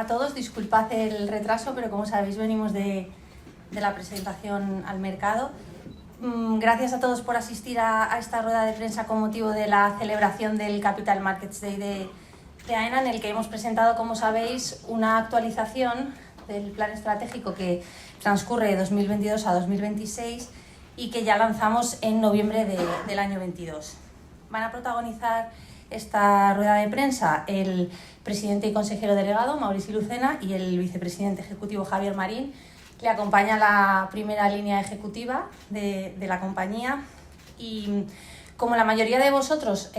a todos. Disculpad el retraso, pero como sabéis venimos de la presentación al mercado. Gracias a todos por asistir a esta rueda de prensa con motivo de la celebración del Capital Markets Day de AENA, en el que hemos presentado, como sabéis, una actualización del plan estratégico que transcurre de 2022 a 2026 y que ya lanzamos en noviembre del año 22. Van a protagonizar esta rueda de prensa el presidente y consejero delegado, Maurici Lucena, y el vicepresidente ejecutivo, Javier Marín. Le acompaña la primera línea ejecutiva de la compañía. Y como la mayoría de vosotros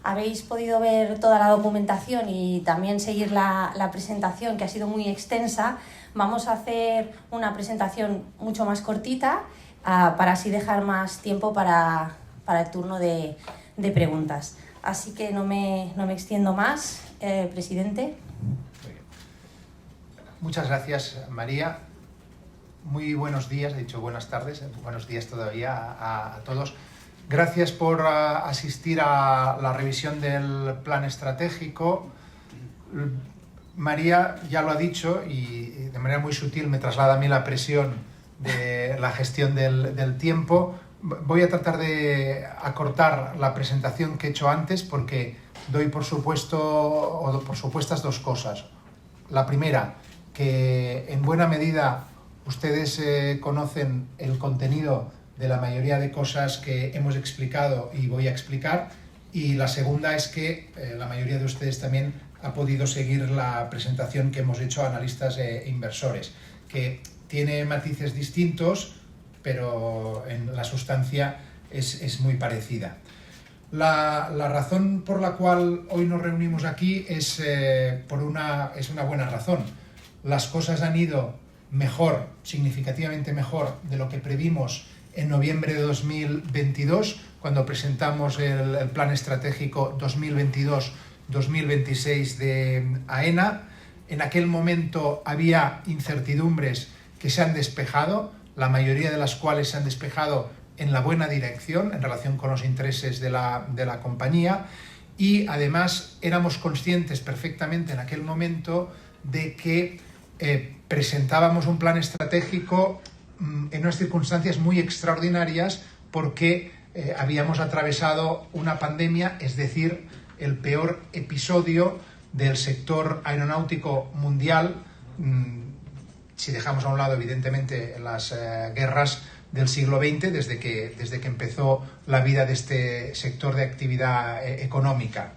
habéis podido ver toda la documentación y también seguir la presentación, que ha sido muy extensa, vamos a hacer una presentación mucho más cortita para así dejar más tiempo para el turno de preguntas. Así que no me extiendo más, presidente. Muchas gracias, María. Muy buenos días, he dicho buenas tardes, buenos días todavía a todos. Gracias por asistir a la revisión del plan estratégico. María ya lo ha dicho y de manera muy sutil me traslada a mí la presión de la gestión del tiempo. Voy a tratar de acortar la presentación que he hecho antes porque doy por supuestas dos cosas. La primera, que en buena medida ustedes conocen el contenido de la mayoría de cosas que hemos explicado y voy a explicar. Y la segunda es que la mayoría de ustedes también ha podido seguir la presentación que hemos hecho a analistas e inversores, que tiene matices distintos, pero en la sustancia es muy parecida. La razón por la cual hoy nos reunimos aquí es una buena razón. Las cosas han ido mejor, significativamente mejor de lo que previmos en noviembre de 2022, cuando presentamos el plan estratégico 2022-2026 de AENA. En aquel momento había incertidumbres que se han despejado, la mayoría de las cuales se han despejado en la buena dirección en relación con los intereses de la compañía, y además éramos conscientes perfectamente en aquel momento de que presentábamos un plan estratégico en unas circunstancias muy extraordinarias porque habíamos atravesado una pandemia, es decir, el peor episodio del sector aeronáutico mundial, si dejamos a un lado evidentemente las guerras del siglo XX, desde que empezó la vida de este sector de actividad económica.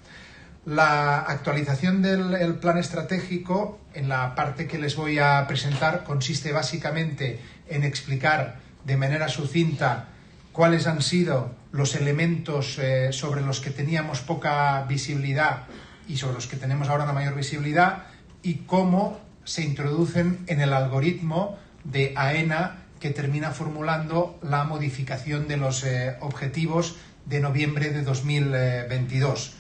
La actualización del plan estratégico, en la parte que les voy a presentar, consiste básicamente en explicar de manera sucinta cuáles han sido los elementos sobre los que teníamos poca visibilidad y sobre los que tenemos ahora una mayor visibilidad, y cómo se introducen en el algoritmo de AENA que termina formulando la modificación de los objetivos de noviembre de 2022.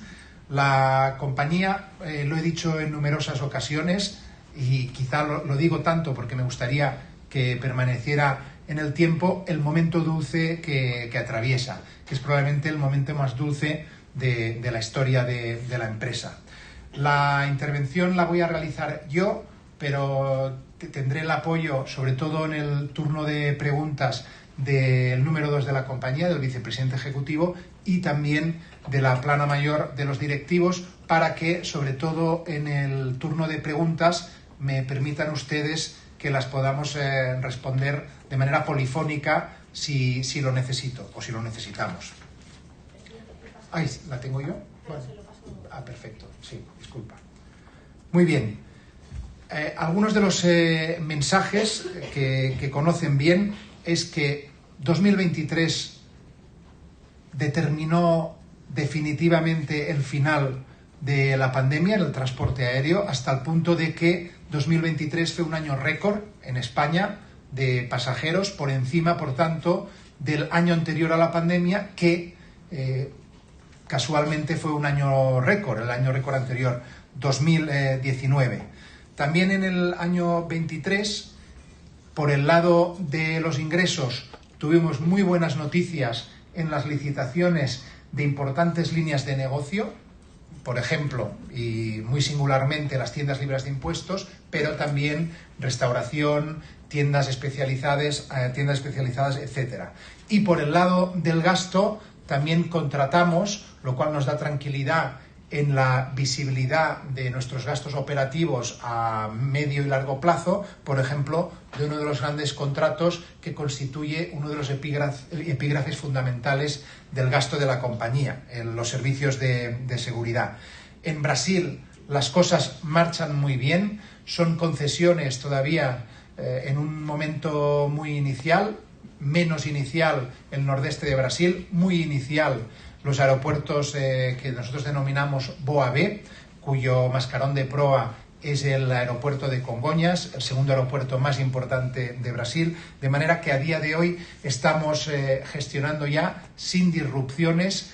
La compañía, lo he dicho en numerosas ocasiones y quizá lo digo tanto porque me gustaría que permaneciera en el tiempo, el momento dulce que atraviesa, que es probablemente el momento más dulce de la historia de la empresa. La intervención la voy a realizar yo, pero tendré el apoyo, sobre todo en el turno de preguntas, del número 2 de la compañía, del vicepresidente ejecutivo, y también de la plana mayor de los directivos, para que, sobre todo en el turno de preguntas, me permitan ustedes que las podamos responder de manera polifónica si lo necesito o si lo necesitamos. Ay, ¿la tengo yo? Bueno. Perfecto, sí, disculpa. Muy bien. Algunos de los mensajes que conocen bien es que 2023 determinó definitivamente el final de la pandemia en el transporte aéreo, hasta el punto de que 2023 fue un año récord en España de pasajeros, por encima, por tanto, del año anterior a la pandemia, que casualmente fue un año récord, el año récord anterior, 2019. También en el año 23, por el lado de los ingresos, tuvimos muy buenas noticias en las licitaciones de importantes líneas de negocio, por ejemplo, y muy singularmente las tiendas libres de impuestos, pero también restauración, tiendas especializadas, etc. Y por el lado del gasto también contratamos, lo cual nos da tranquilidad en la visibilidad de nuestros gastos operativos a medio y largo plazo, por ejemplo, de uno de los grandes contratos que constituye uno de los epígrafes fundamentales del gasto de la compañía, en los servicios de seguridad. En Brasil las cosas marchan muy bien, son concesiones todavía en un momento muy inicial, menos inicial el nordeste de Brasil, muy inicial los aeropuertos que nosotros denominamos BOAB, cuyo mascarón de proa es el aeropuerto de Congonhas, el segundo aeropuerto más importante de Brasil, de manera que a día de hoy estamos gestionando ya sin disrupciones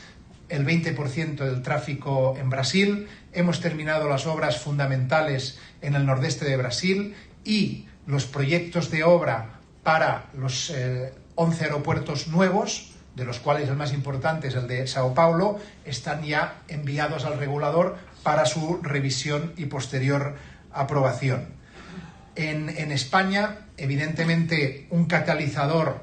el 20% del tráfico en Brasil, hemos terminado las obras fundamentales en el nordeste de Brasil y los proyectos de obra para los 11 aeropuertos nuevos, de los cuales el más importante es el de Sao Paulo, están ya enviados al regulador para su revisión y posterior aprobación. En España, evidentemente, un catalizador,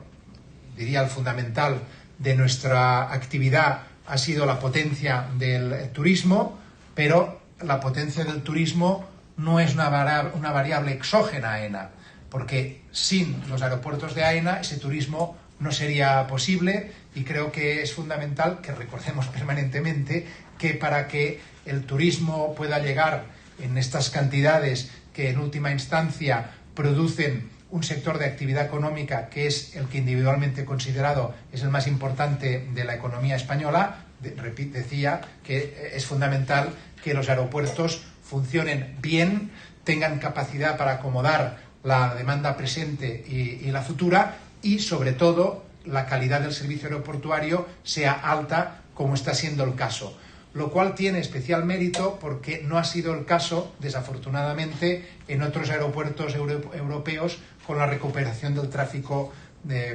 diría el fundamental, de nuestra actividad ha sido la potencia del turismo, pero la potencia del turismo no es una variable exógena a AENA, porque sin los aeropuertos de AENA ese turismo no sería posible, y creo que es fundamental que recordemos permanentemente que para que el turismo pueda llegar en estas cantidades que en última instancia producen un sector de actividad económica que es el que individualmente considerado es el más importante de la economía española, decía que es fundamental que los aeropuertos funcionen bien, tengan capacidad para acomodar la demanda presente y la futura, y sobre todo la calidad del servicio aeroportuario sea alta, como está siendo el caso, lo cual tiene especial mérito porque no ha sido el caso, desafortunadamente, en otros aeropuertos europeos con la recuperación del tráfico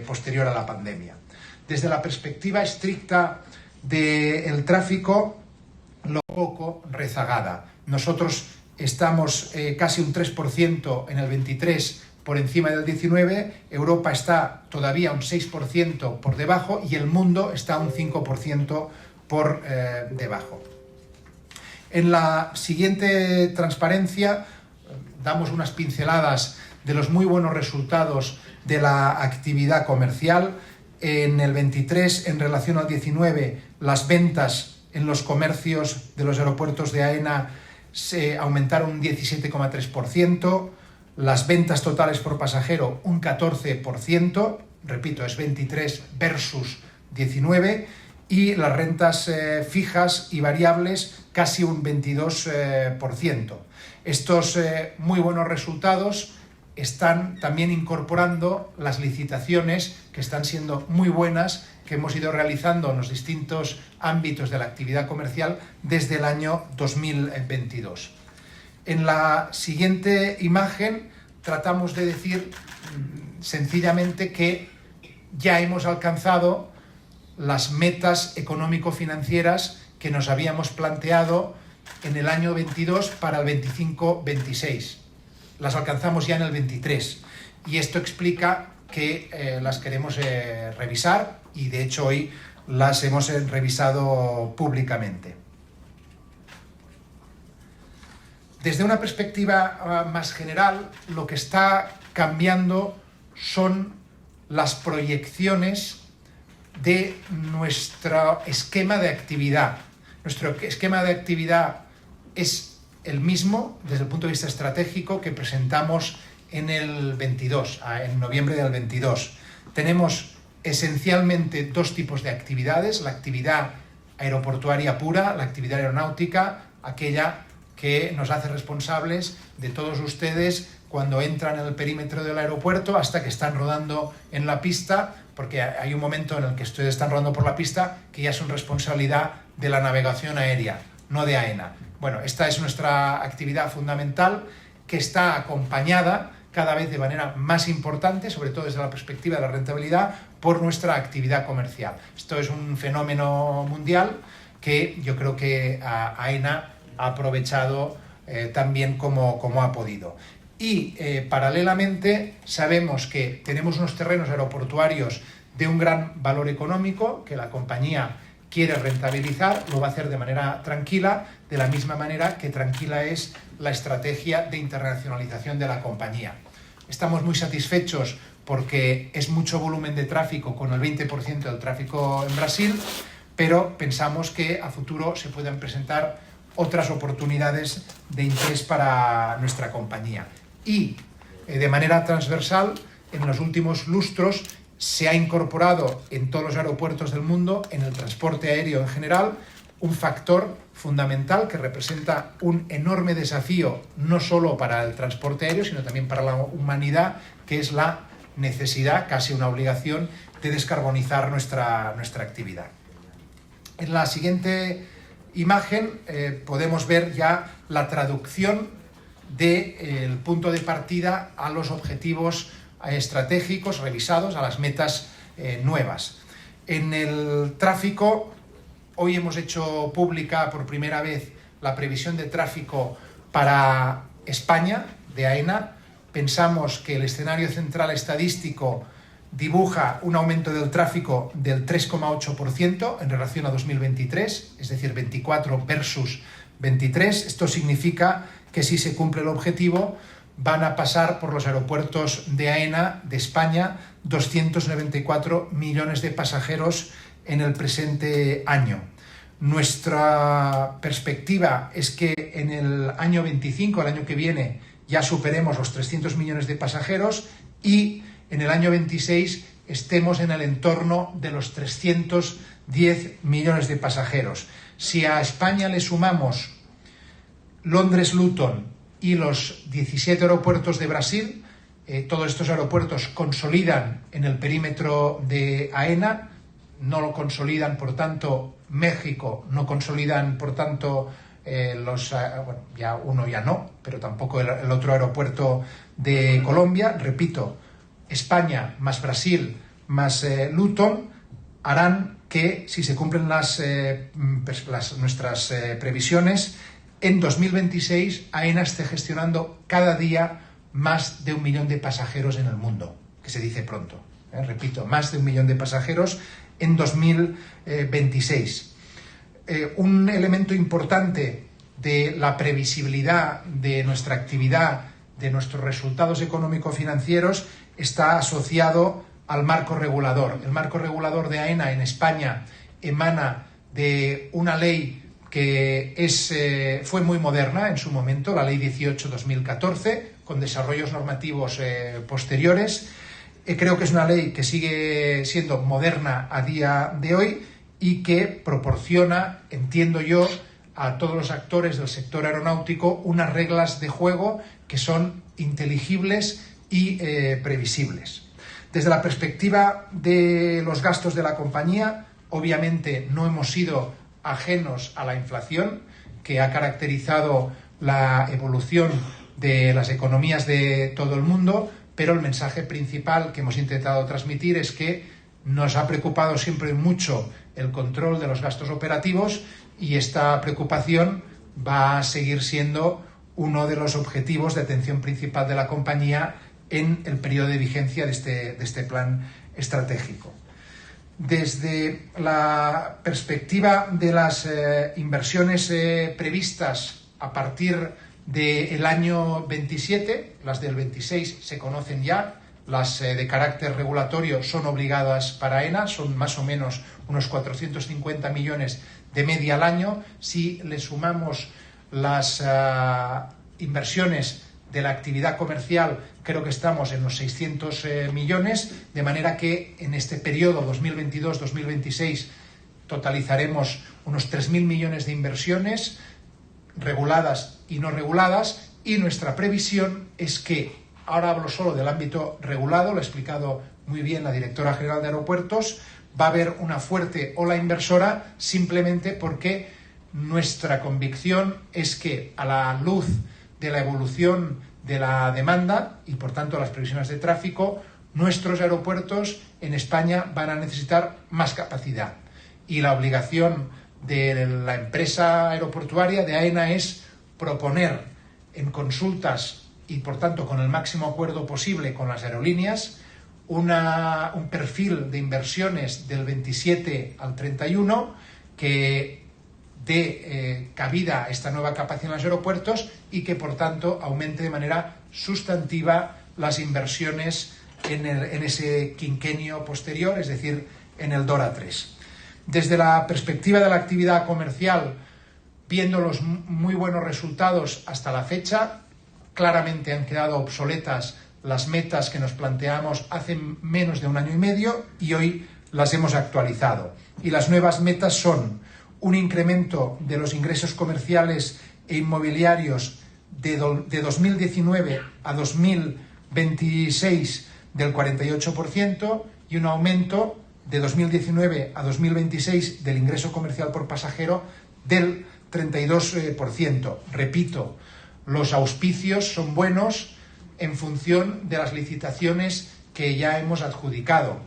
posterior a la pandemia. Desde la perspectiva estricta del tráfico, lo poco rezagada. Nosotros estamos casi un 3% en el 23 por encima del 19, Europa está todavía un 6% por debajo y el mundo está un 5% por debajo. En la siguiente transparencia damos unas pinceladas de los muy buenos resultados de la actividad comercial. En el 23, en relación al 19, las ventas en los comercios de los aeropuertos de AENA se aumentaron un 17,3%, las ventas totales por pasajero un 14%, repito, es 23 versus 19, y las rentas fijas y variables casi un 22%. Estos muy buenos resultados están también incorporando las licitaciones que están siendo muy buenas, que hemos ido realizando en los distintos ámbitos de la actividad comercial desde el año 2022. En la siguiente imagen tratamos de decir sencillamente que ya hemos alcanzado las metas económico-financieras que nos habíamos planteado en el año 22 para el 25-26. Las alcanzamos ya en el 23 y esto explica que las queremos revisar y de hecho hoy las hemos revisado públicamente. Desde una perspectiva más general, lo que está cambiando son las proyecciones de nuestro esquema de actividad. Nuestro esquema de actividad es el mismo desde el punto de vista estratégico que presentamos en el 22, en noviembre del 22. Tenemos esencialmente dos tipos de actividades: la actividad aeroportuaria pura, la actividad aeronáutica, aquella que nos hace responsables de todos ustedes cuando entran en el perímetro del aeropuerto hasta que están rodando en la pista, porque hay un momento en el que ustedes están rodando por la pista que ya son responsabilidad de la navegación aérea, no de AENA. Bueno, esta es nuestra actividad fundamental, que está acompañada cada vez de manera más importante, sobre todo desde la perspectiva de la rentabilidad, por nuestra actividad comercial. Esto es un fenómeno mundial que yo creo que AENA ha aprovechado también como ha podido. Y paralelamente sabemos que tenemos unos terrenos aeroportuarios de un gran valor económico que la compañía quiere rentabilizar, lo va a hacer de manera tranquila, de la misma manera que tranquila es la estrategia de internacionalización de la compañía. Estamos muy satisfechos porque es mucho volumen de tráfico, con el 20% del tráfico en Brasil, pero pensamos que a futuro se pueden presentar otras oportunidades de interés para nuestra compañía. Y de manera transversal, en los últimos lustros, se ha incorporado en todos los aeropuertos del mundo, en el transporte aéreo en general, un factor fundamental que representa un enorme desafío no solo para el transporte aéreo, sino también para la humanidad, que es la necesidad, casi una obligación, de descarbonizar nuestra actividad. En la siguiente imagen podemos ver ya la traducción del punto de partida a los objetivos estratégicos revisados, a las metas nuevas. En el tráfico, hoy hemos hecho pública por primera vez la previsión de tráfico para España, de AENA. Pensamos que el escenario central estadístico dibuja un aumento del tráfico del 3,8% en relación a 2023, es decir, 24 versus 23. Esto significa que si se cumple el objetivo, van a pasar por los aeropuertos de AENA de España 294 millones de pasajeros en el presente año. Nuestra perspectiva es que en el año 25, el año que viene, ya superemos los 300 millones de pasajeros y en el año 26 estemos en el entorno de los 310 millones de pasajeros. Si a España le sumamos Londres-Luton y los 17 aeropuertos de Brasil, todos estos aeropuertos consolidan en el perímetro de AENA, no lo consolidan, por tanto, México, no consolidan, por tanto, bueno, ya uno ya no, pero tampoco el otro aeropuerto de Colombia. Repito, España más Brasil más Luton harán que, si se cumplen nuestras previsiones, en 2026 AENA esté gestionando cada día más de 1 millón de pasajeros en el mundo, que se dice pronto. Repito, más de 1 millón de pasajeros en 2026. Un elemento importante de la previsibilidad de nuestra actividad, de nuestros resultados económico-financieros, está asociado al marco regulador. El marco regulador de AENA en España emana de una ley que fue muy moderna en su momento, la Ley 18/2014, con desarrollos normativos posteriores. Creo que es una ley que sigue siendo moderna a día de hoy y que proporciona, entiendo yo, a todos los actores del sector aeronáutico unas reglas de juego que son inteligibles y previsibles. Desde la perspectiva de los gastos de la compañía, obviamente no hemos sido ajenos a la inflación que ha caracterizado la evolución de las economías de todo el mundo, pero el mensaje principal que hemos intentado transmitir es que nos ha preocupado siempre mucho el control de los gastos operativos y esta preocupación va a seguir siendo uno de los objetivos de atención principal de la compañía en el periodo de vigencia de este plan estratégico. Desde la perspectiva de las inversiones previstas a partir del año 27, las del 26 se conocen ya, las de carácter regulatorio son obligadas para AENA, son más o menos unos 450 millones de media al año. Si le sumamos las inversiones de la actividad comercial, creo que estamos en los 600 millones, de manera que en este periodo 2022-2026 totalizaremos unos 3.000 millones de inversiones reguladas y no reguladas, y nuestra previsión es que, ahora hablo solo del ámbito regulado, lo ha explicado muy bien la directora general de Aeropuertos, va a haber una fuerte ola inversora simplemente porque nuestra convicción es que, a la luz de la evolución de la demanda y por tanto las previsiones de tráfico, nuestros aeropuertos en España van a necesitar más capacidad y la obligación de la empresa aeroportuaria, de AENA, es proponer en consultas y, por tanto, con el máximo acuerdo posible con las aerolíneas, un perfil de inversiones del 27 al 31 que dé cabida a esta nueva capacidad en los aeropuertos y que, por tanto, aumente de manera sustantiva las inversiones en ese quinquenio posterior, es decir, en el DORA 3. Desde la perspectiva de la actividad comercial, viendo los muy buenos resultados hasta la fecha, claramente han quedado obsoletas las metas que nos planteamos hace menos de un año y medio y hoy las hemos actualizado. Y las nuevas metas son un incremento de los ingresos comerciales e inmobiliarios de 2019 a 2026 del 48% y un aumento de 2019 a 2026 del ingreso comercial por pasajero del 32%. Repito, los auspicios son buenos en función de las licitaciones que ya hemos adjudicado.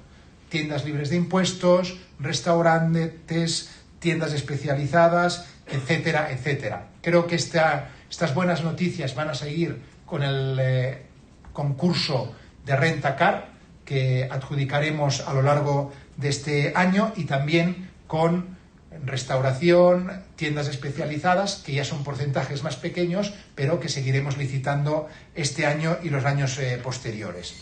Tiendas libres de impuestos, restaurantes, tiendas especializadas, etcétera, etcétera. Creo que estas buenas noticias van a seguir con el concurso de Rentacar que adjudicaremos a lo largo de este año y también con restauración, tiendas especializadas, que ya son porcentajes más pequeños, pero que seguiremos licitando este año y los años posteriores.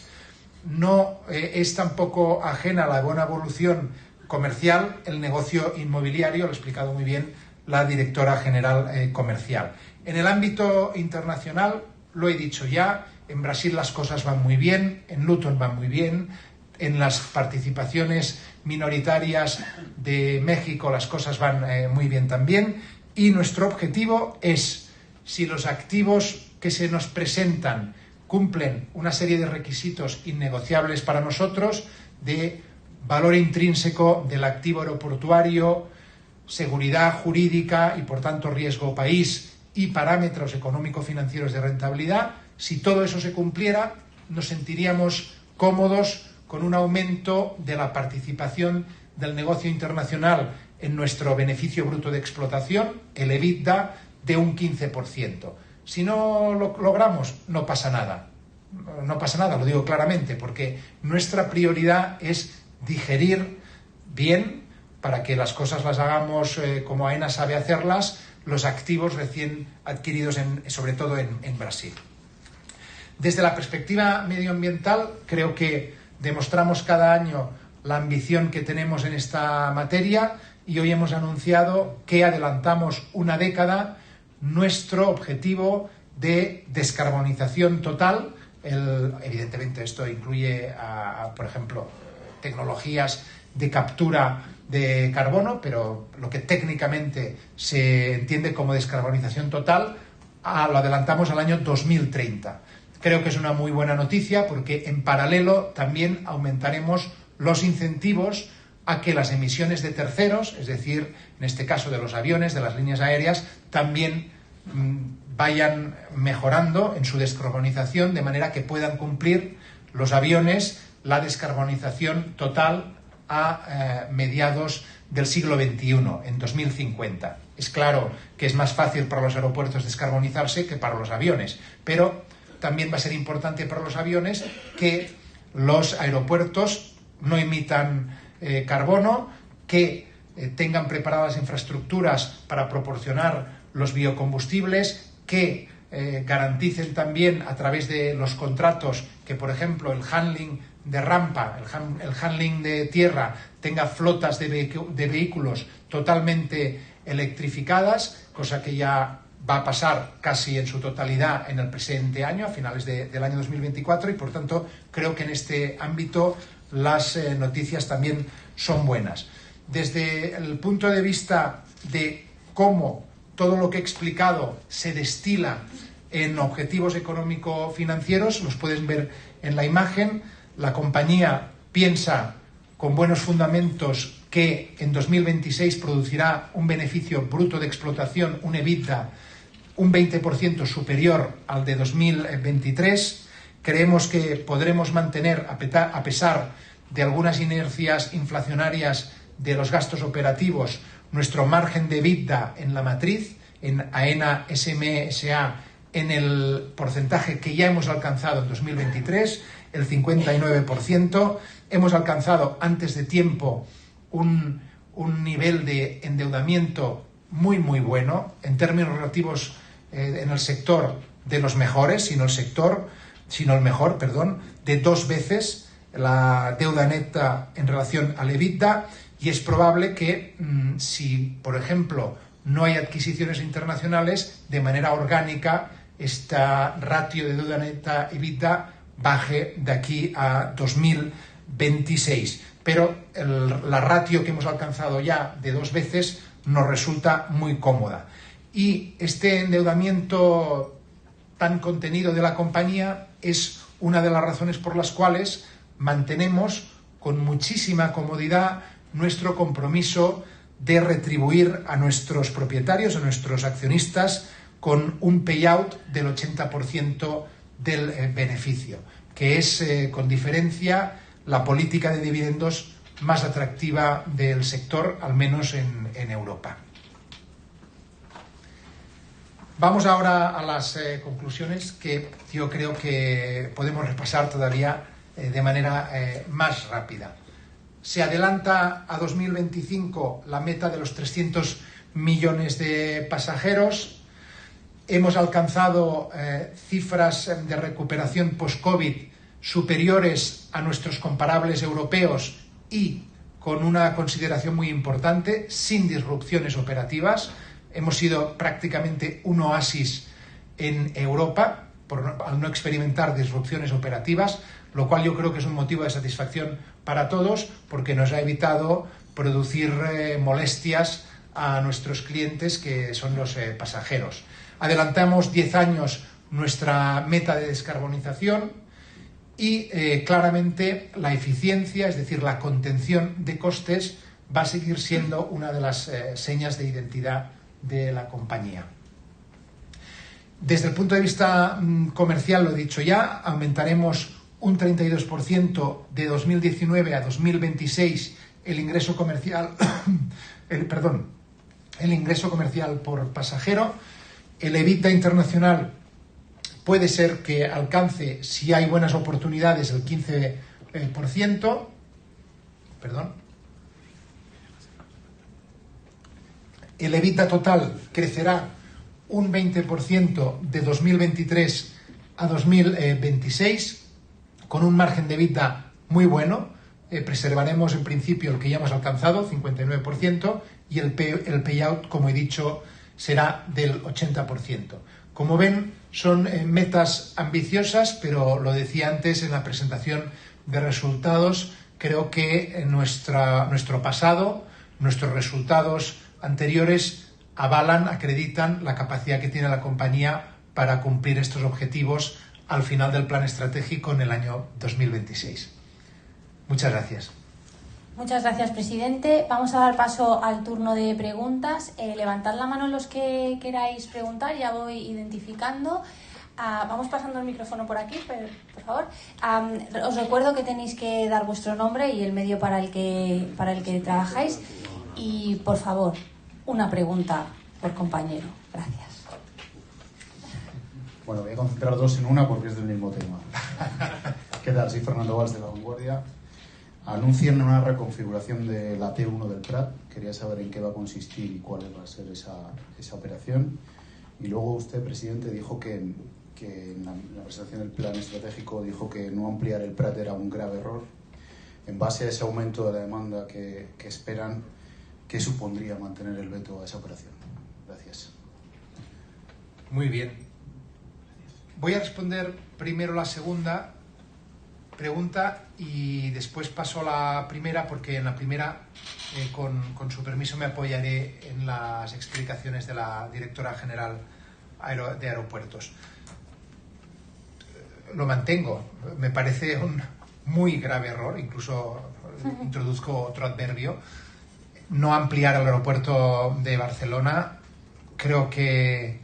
No es tampoco ajena a la buena evolución comercial el negocio inmobiliario, lo ha explicado muy bien la directora general comercial. En el ámbito internacional, lo he dicho ya, en Brasil las cosas van muy bien, en Luton van muy bien, en las participaciones minoritarias de México las cosas van muy bien también, y nuestro objetivo es, si los activos que se nos presentan cumplen una serie de requisitos innegociables para nosotros, de valor intrínseco del activo aeroportuario, seguridad jurídica y, por tanto, riesgo país y parámetros económico-financieros de rentabilidad, si todo eso se cumpliera, nos sentiríamos cómodos con un aumento de la participación del negocio internacional en nuestro beneficio bruto de explotación, el EBITDA, de un 15%. Si no lo logramos, no pasa nada. No pasa nada, lo digo claramente, porque nuestra prioridad es digerir bien, para que las cosas las hagamos como AENA sabe hacerlas, los activos recién adquiridos, sobre todo en Brasil. Desde la perspectiva medioambiental, creo que demostramos cada año la ambición que tenemos en esta materia y hoy hemos anunciado que adelantamos una década nuestro objetivo de descarbonización total. Evidentemente esto incluye, por ejemplo, tecnologías de captura de carbono, pero lo que técnicamente se entiende como descarbonización total lo adelantamos al año 2030. Creo que es una muy buena noticia porque en paralelo también aumentaremos los incentivos a que las emisiones de terceros, es decir, en este caso de los aviones, de las líneas aéreas, también vayan mejorando en su descarbonización, de manera que puedan cumplir los aviones la descarbonización total a mediados del siglo XXI, en 2050. Es claro que es más fácil para los aeropuertos descarbonizarse que para los aviones, pero también va a ser importante para los aviones que los aeropuertos no emitan carbono, que tengan preparadas infraestructuras para proporcionar los biocombustibles, que garanticen también a través de los contratos que, por ejemplo, el handling de rampa, el handling de tierra, tenga flotas de vehículos totalmente electrificadas, cosa que ya va a pasar casi en su totalidad en el presente año, a finales del año 2024, y por tanto creo que en este ámbito las noticias también son buenas. Desde el punto de vista de cómo todo lo que he explicado se destila en objetivos económico-financieros, los pueden ver en la imagen. La compañía piensa con buenos fundamentos que en 2026 producirá un beneficio bruto de explotación, un EBITDA, un 20% superior al de 2023. Creemos que podremos mantener, a pesar de algunas inercias inflacionarias de los gastos operativos, nuestro margen de EBITDA en la matriz, en AENA SME SA, en el porcentaje que ya hemos alcanzado en 2023, el 59%. Hemos alcanzado antes de tiempo un nivel de endeudamiento muy bueno, en términos relativos en el sector de los mejores, sino el mejor, de 2 veces la deuda neta en relación al EBITDA, y es probable que si, por ejemplo, no hay adquisiciones internacionales, de manera orgánica esta ratio de deuda neta EBITDA baje de aquí a 2026. Pero la ratio que hemos alcanzado ya de 2 veces nos resulta muy cómoda. Y este endeudamiento tan contenido de la compañía es una de las razones por las cuales mantenemos con muchísima comodidad nuestro compromiso de retribuir a nuestros propietarios, a nuestros accionistas, con un payout del 80% del beneficio, que es, con diferencia, la política de dividendos más atractiva del sector, al menos en Europa. Vamos ahora a las conclusiones, que yo creo que podemos repasar todavía de manera más rápida. Se adelanta a 2025 la meta de los 300 millones de pasajeros. Hemos alcanzado cifras de recuperación post-COVID superiores a nuestros comparables europeos y con una consideración muy importante, sin disrupciones operativas. Hemos sido prácticamente un oasis en Europa al no experimentar disrupciones operativas, lo cual yo creo que es un motivo de satisfacción para todos, porque nos ha evitado producir molestias a nuestros clientes, que son los pasajeros. Adelantamos 10 años nuestra meta de descarbonización y claramente la eficiencia, es decir, la contención de costes, va a seguir siendo una de las señas de identidad de la compañía. Desde el punto de vista comercial, lo he dicho ya, aumentaremos un 32% de 2019 a 2026 el ingreso comercial, el ingreso comercial por pasajero. El EBITDA internacional puede ser que alcance, si hay buenas oportunidades, el 15%. El EBITDA total crecerá un 20% de 2023 a 2026, con un margen de EBITDA muy bueno. Preservaremos en principio el que ya hemos alcanzado, 59%, y el payout, como he dicho, será del 80%. Como ven, son metas ambiciosas, pero lo decía antes en la presentación de resultados, creo que nuestro pasado, nuestros resultados anteriores avalan, acreditan la capacidad que tiene la compañía para cumplir estos objetivos al final del plan estratégico en el año 2026. Muchas gracias. Muchas gracias, presidente. Vamos a dar paso al turno de preguntas. Levantad la mano los que queráis preguntar, ya voy identificando. Vamos pasando el micrófono por aquí, por favor. Os recuerdo que tenéis que dar vuestro nombre y el medio para el que trabajáis. Y, por favor, una pregunta por compañero. Gracias. Bueno, voy a concentrar 2 en una porque es del mismo tema. ¿Qué tal? Soy Fernando Valls de La Vanguardia. Anuncian una reconfiguración de la T1 del Prat. Quería saber en qué va a consistir y cuál va a ser esa operación. Y luego usted, presidente, dijo que en la presentación del plan estratégico dijo que no ampliar el Prat era un grave error. En base a ese aumento de la demanda que esperan, ¿qué supondría mantener el veto a esa operación? Gracias. Muy bien. Voy a responder primero la segunda pregunta y después paso a la primera, porque en la primera, con su permiso, me apoyaré en las explicaciones de la directora general de Aeropuertos. Lo mantengo. Me parece un muy grave error, incluso introduzco otro adverbio. No ampliar el aeropuerto de Barcelona creo que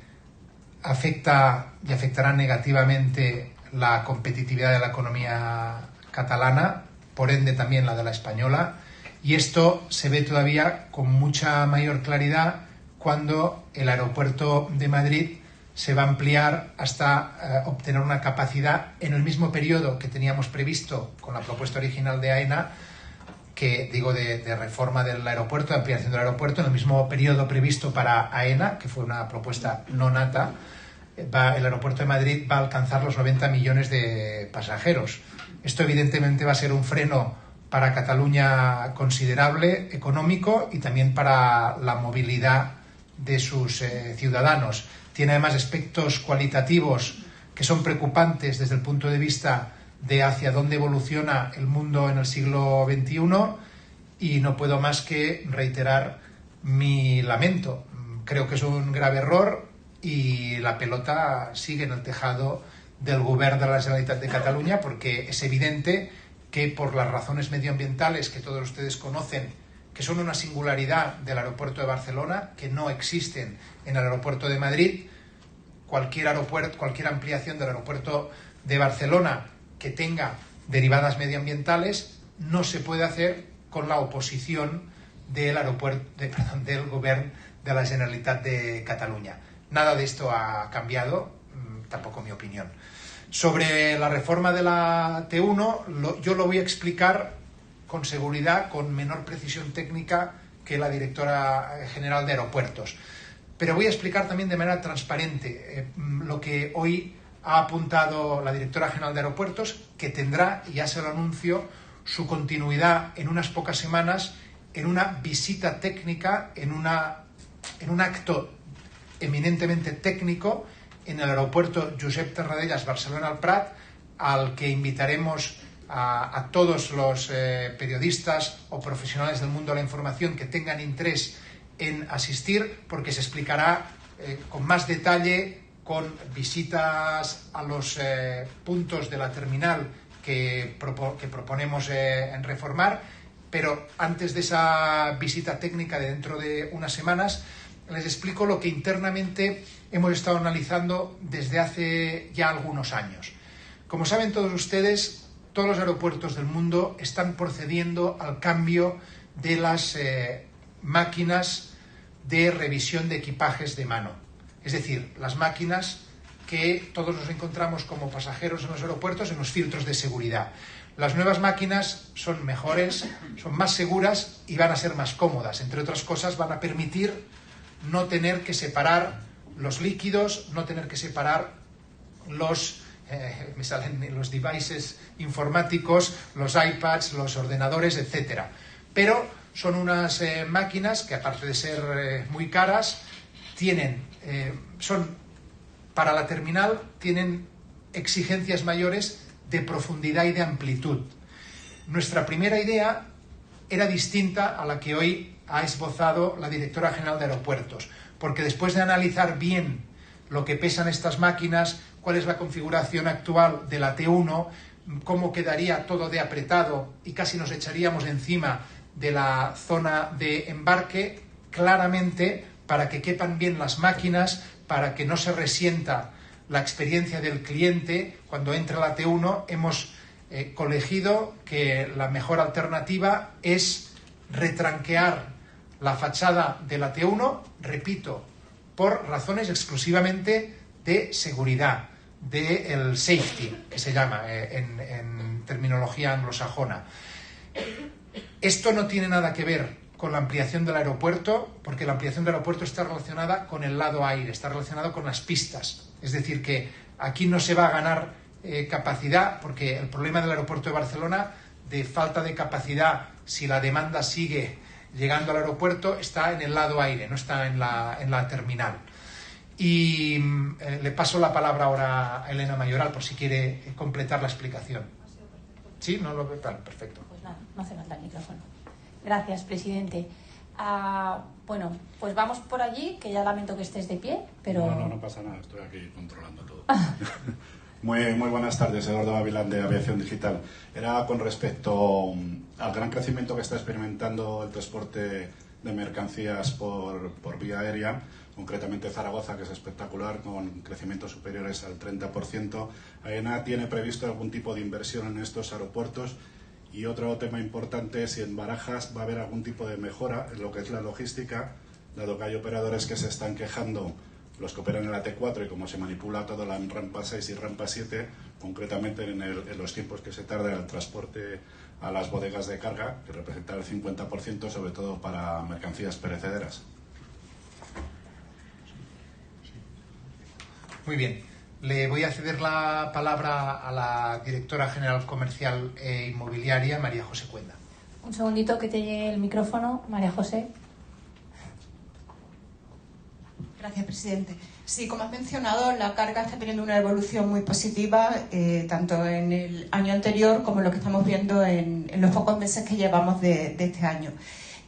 afecta y afectará negativamente la competitividad de la economía catalana, por ende también la de la española, Y esto se ve todavía con mucha mayor claridad cuando el aeropuerto de Madrid se va a ampliar hasta obtener una capacidad en el mismo periodo que teníamos previsto con la propuesta original de AENA, que digo de reforma del aeropuerto, de ampliación del aeropuerto, en el mismo periodo previsto para AENA, que fue una propuesta no nata, el aeropuerto de Madrid va a alcanzar los 90 millones de pasajeros. Esto evidentemente va a ser un freno para Cataluña considerable, económico, y también para la movilidad de sus ciudadanos. Tiene además aspectos cualitativos que son preocupantes desde el punto de vista de hacia dónde evoluciona el mundo en el siglo XXI, y no puedo más que reiterar mi lamento. Creo que es un grave error y la pelota sigue en el tejado del Govern de la Generalitat de Cataluña, porque es evidente que por las razones medioambientales que todos ustedes conocen, que son una singularidad del aeropuerto de Barcelona, que no existen en el aeropuerto de Madrid, cualquier ampliación del aeropuerto de Barcelona que tenga derivadas medioambientales no se puede hacer con la oposición del Govern de la Generalitat de Cataluña. Nada de esto ha cambiado, tampoco mi opinión. Sobre la reforma de la T1, yo lo voy a explicar con seguridad, con menor precisión técnica que la directora general de Aeropuertos. Pero voy a explicar también de manera transparente lo que hoy ha apuntado la directora general de Aeropuertos, que tendrá, y ya se lo anuncio, su continuidad en unas pocas semanas en una visita técnica, en un acto eminentemente técnico en el aeropuerto Josep Tarradellas Barcelona-El-Prat, al que invitaremos a todos los periodistas o profesionales del mundo de la información que tengan interés en asistir, porque se explicará con más detalle, con visitas a los puntos de la terminal que proponemos en reformar. Pero antes de esa visita técnica de dentro de unas semanas, les explico lo que internamente hemos estado analizando desde hace ya algunos años. Como saben todos ustedes, todos los aeropuertos del mundo están procediendo al cambio de las máquinas de revisión de equipajes de mano. Es decir, las máquinas que todos nos encontramos como pasajeros en los aeropuertos, en los filtros de seguridad. Las nuevas máquinas son mejores, son más seguras y van a ser más cómodas. Entre otras cosas, van a permitir no tener que separar los líquidos, no tener que separar los devices informáticos, los iPads, los ordenadores, etc. Pero son unas máquinas que, aparte de ser muy caras, para la terminal tienen exigencias mayores de profundidad y de amplitud. Nuestra primera idea era distinta a la que hoy ha esbozado la directora general de Aeropuertos, porque después de analizar bien lo que pesan estas máquinas, cuál es la configuración actual de la T1, cómo quedaría todo de apretado y casi nos echaríamos encima de la zona de embarque, claramente, para que quepan bien las máquinas, para que no se resienta la experiencia del cliente cuando entra la T1, hemos colegido que la mejor alternativa es retranquear la fachada de la T1, repito, por razones exclusivamente de seguridad, del safety, que se llama en terminología anglosajona. Esto no tiene nada que ver con la ampliación del aeropuerto, porque la ampliación del aeropuerto está relacionada con el lado aire, está relacionado con las pistas. Es decir, que aquí no se va a ganar capacidad, porque el problema del aeropuerto de Barcelona, de falta de capacidad, si la demanda sigue llegando al aeropuerto, está en el lado aire, no está en la terminal. Y le paso la palabra ahora a Elena Mayoral por si quiere completar la explicación. ¿Sí? ¿No lo ve? Perfecto. Pues nada, no hace falta el micrófono. Gracias, presidente. Bueno, pues vamos por allí, que ya lamento que estés de pie, pero... No pasa nada, estoy aquí controlando todo. Muy buenas tardes, Eduardo Babilán de Aviación Digital. Era con respecto al gran crecimiento que está experimentando el transporte de mercancías por vía aérea, concretamente Zaragoza, que es espectacular, con crecimientos superiores al 30%. AENA tiene previsto algún tipo de inversión en estos aeropuertos Y otro tema importante es si en Barajas va a haber algún tipo de mejora en lo que es la logística, dado que hay operadores que se están quejando, los que operan en la T4 y como se manipula todo en rampa 6 y rampa 7, concretamente en los tiempos que se tarda el transporte a las bodegas de carga, que representa el 50%, sobre todo para mercancías perecederas. Muy bien. Le voy a ceder la palabra a la directora general comercial e inmobiliaria, María José Cuenda. Un segundito que te llegue el micrófono, María José. Gracias, presidente. Sí, como has mencionado, la carga está teniendo una evolución muy positiva, tanto en el año anterior como en lo que estamos viendo en los pocos meses que llevamos de este año.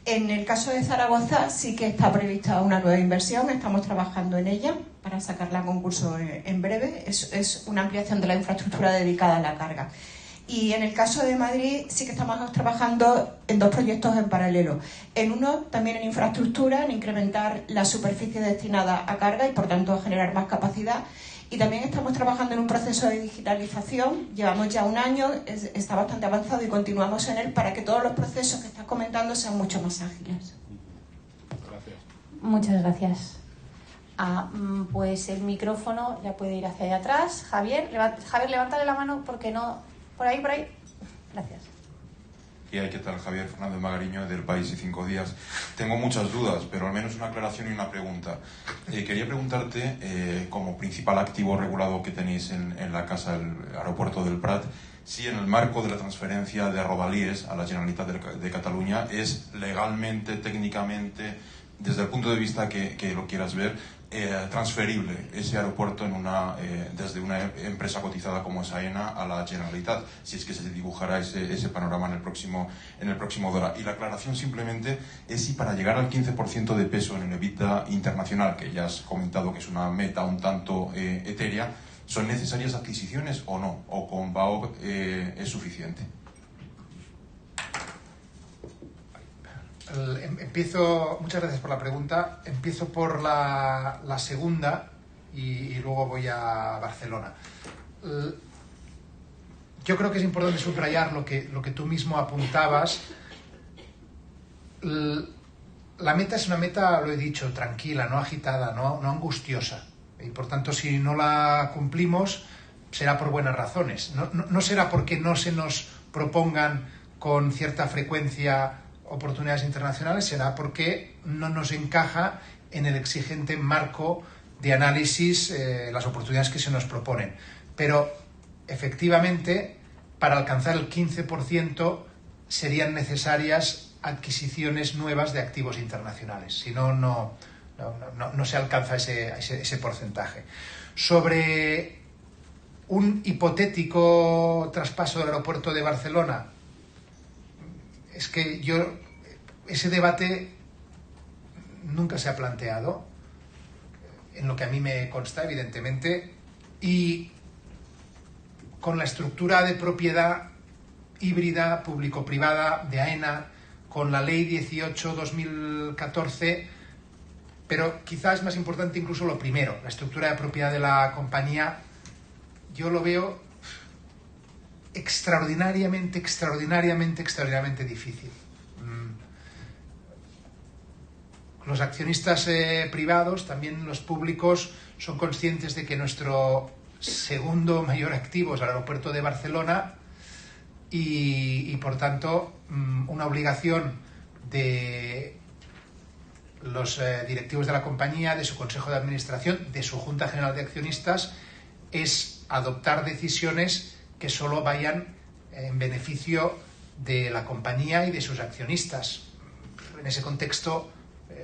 En el caso de Zaragoza sí que está prevista una nueva inversión, estamos trabajando en ella para sacarla a concurso en breve. Es una ampliación de la infraestructura dedicada a la carga. Y en el caso de Madrid sí que estamos trabajando en 2 proyectos en paralelo. En uno, también en infraestructura, en incrementar la superficie destinada a carga y por tanto a generar más capacidad. Y también estamos trabajando en un proceso de digitalización, llevamos ya un año, está bastante avanzado y continuamos en él para que todos los procesos que estás comentando sean mucho más ágiles. Gracias. Muchas gracias. Pues el micrófono ya puede ir hacia allá atrás. Javier, levántale la mano porque no... Por ahí. Gracias. ¿Qué tal? Javier Fernández Magariño, del País y 5 Días. Tengo muchas dudas, pero al menos una aclaración y una pregunta. Quería preguntarte, como principal activo regulado que tenéis en la casa, el aeropuerto del Prat, si en el marco de la transferencia de Rodalies a la Generalitat de Cataluña es legalmente, técnicamente, desde el punto de vista que lo quieras ver, transferible ese aeropuerto desde una empresa cotizada como es AENA a la Generalitat, si es que se dibujará ese panorama en el próximo DORA. Y la aclaración simplemente es si para llegar al 15% de peso en el EBITDA internacional, que ya has comentado que es una meta un tanto etérea, ¿son necesarias adquisiciones o no? ¿O con BAO es suficiente? Muchas gracias por la pregunta. Empiezo por la segunda y luego voy a Barcelona. Yo creo que es importante subrayar lo que tú mismo apuntabas. La meta es una meta, lo he dicho, tranquila, no agitada, no angustiosa. Y por tanto, si no la cumplimos, será por buenas razones. No será porque no se nos propongan con cierta frecuencia oportunidades internacionales, será porque no nos encaja en el exigente marco de análisis las oportunidades que se nos proponen. Pero efectivamente, para alcanzar el 15% serían necesarias adquisiciones nuevas de activos internacionales. Si no, no se alcanza ese porcentaje. Sobre un hipotético traspaso del aeropuerto de Barcelona, es que ese debate nunca se ha planteado, en lo que a mí me consta, evidentemente, y con la estructura de propiedad híbrida público-privada de AENA, con la Ley 18/2014, pero quizás es más importante incluso lo primero, la estructura de propiedad de la compañía. Yo lo veo extraordinariamente difícil. Los accionistas privados, también los públicos, son conscientes de que nuestro segundo mayor activo es el aeropuerto de Barcelona y por tanto, una obligación de los directivos de la compañía, de su consejo de administración, de su Junta General de Accionistas, es adoptar decisiones que solo vayan en beneficio de la compañía y de sus accionistas. En ese contexto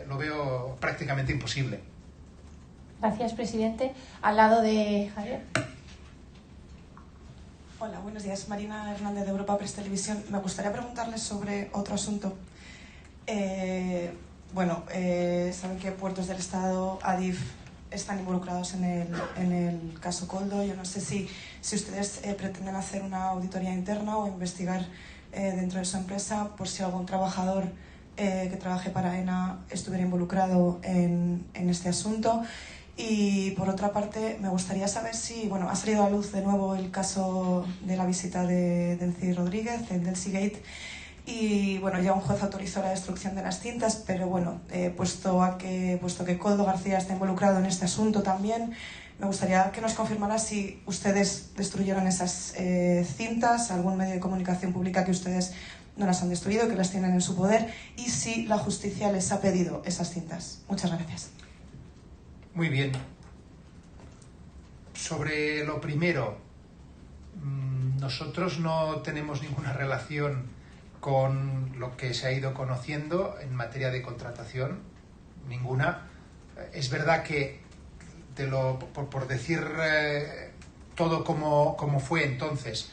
lo veo prácticamente imposible. Gracias, presidente. Al lado de Javier. Hola, buenos días. Marina Hernández, de Europa Press Televisión. Me gustaría preguntarles sobre otro asunto. Saben que Puertos del Estado, ADIF, están involucrados en el caso Coldo. Yo no sé si ustedes pretenden hacer una auditoría interna o investigar dentro de su empresa por si algún trabajador que trabaje para AENA estuviera involucrado en este asunto. Y por otra parte, me gustaría saber si, bueno, ha salido a luz de nuevo el caso de la visita de Delcy Rodríguez, el del Seagate, y bueno, ya un juez autorizó la destrucción de las cintas, pero bueno, puesto que Koldo García está involucrado en este asunto también, me gustaría que nos confirmara si ustedes destruyeron esas cintas, algún medio de comunicación pública que ustedes no las han destruido, que las tienen en su poder, y si la justicia les ha pedido esas cintas. Muchas gracias. Muy bien. Sobre lo primero, nosotros no tenemos ninguna relación con lo que se ha ido conociendo en materia de contratación, ninguna. Es verdad que, por decir todo como fue entonces,